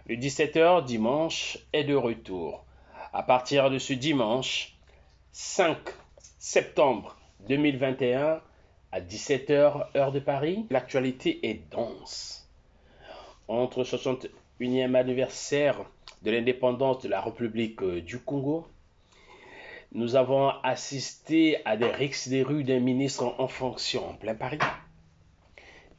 Le 17h dimanche est de retour. À partir de ce dimanche 5 septembre 2021 à 17h heure de Paris, l'actualité est dense. Entre 61e anniversaire de l'indépendance de la République du Congo, nous avons assisté à des rixes des rues d'un ministre en fonction en plein Paris.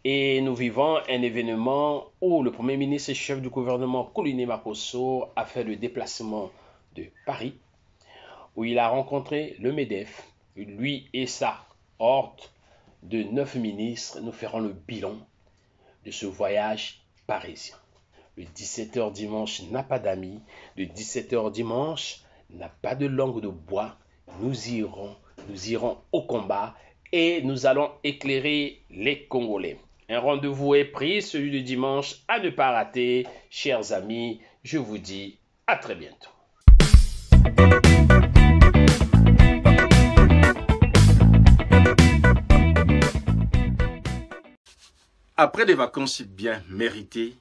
Et nous vivons un événement où le Premier ministre et chef du gouvernement Koloné Makosso a fait le déplacement de Paris, où il a rencontré le MEDEF. Lui et sa horde de 9 ministres, nous ferons le bilan de ce voyage parisien. Le 17h dimanche n'a pas d'amis, le 17h dimanche n'a pas de langue de bois. Nous irons au combat et nous allons éclairer les Congolais. Un rendez-vous est pris, celui de dimanche, à ne pas rater. Chers amis, je vous dis à très bientôt. Après des vacances bien méritées,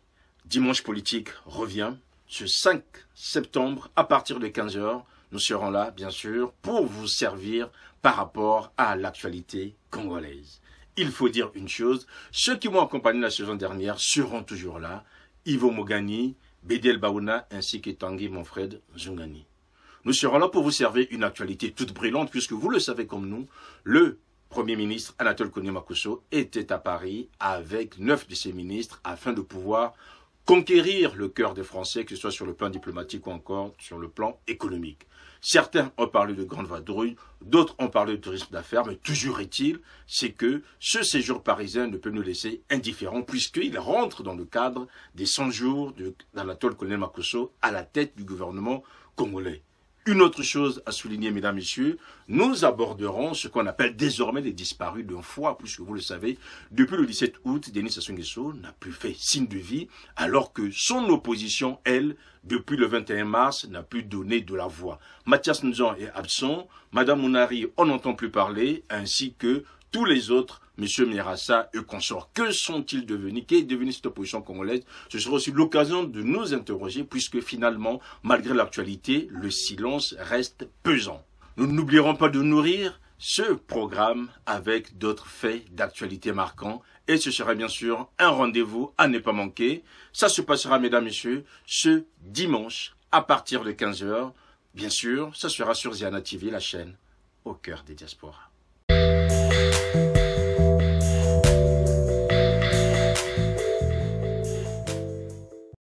Dimanche Politique revient ce 5 septembre à partir de 15h. Nous serons là, bien sûr, pour vous servir par rapport à l'actualité congolaise. Il faut dire une chose, ceux qui m'ont accompagné la saison dernière seront toujours là. Ivo Mogani, Bédel Baouna ainsi que Tanguy Monfred Zungani. Nous serons là pour vous servir une actualité toute brillante puisque vous le savez comme nous, le Premier ministre Anatole Koloné Makosso était à Paris avec 9 de ses ministres afin de pouvoir conquérir le cœur des Français, que ce soit sur le plan diplomatique ou encore sur le plan économique. Certains ont parlé de grande vadrouille, d'autres ont parlé de tourisme d'affaires, mais toujours est-il, c'est que ce séjour parisien ne peut nous laisser indifférents puisqu'il rentre dans le cadre des 100 jours d'Anatole Koloné Makosso à la tête du gouvernement congolais. Une autre chose à souligner, mesdames, messieurs, nous aborderons ce qu'on appelle désormais les disparus d'un foie, puisque vous le savez, depuis le 17 août, Denis Sassou Nguesso n'a plus fait signe de vie, alors que son opposition, elle, depuis le 21 mars, n'a plus donné de la voix. Mathias Nzon est absent, Madame Mounari, on n'entend plus parler, ainsi que tous les autres, M. Mirassa et consorts. Que sont-ils devenus? Qu'est devenue cette opposition congolaise? Ce sera aussi l'occasion de nous interroger puisque finalement, malgré l'actualité, le silence reste pesant. Nous n'oublierons pas de nourrir ce programme avec d'autres faits d'actualité marquants et ce sera bien sûr un rendez-vous à ne pas manquer. Ça se passera, mesdames, messieurs, ce dimanche à partir de 15h. Bien sûr, ça sera sur Ziana TV, la chaîne au cœur des diasporas.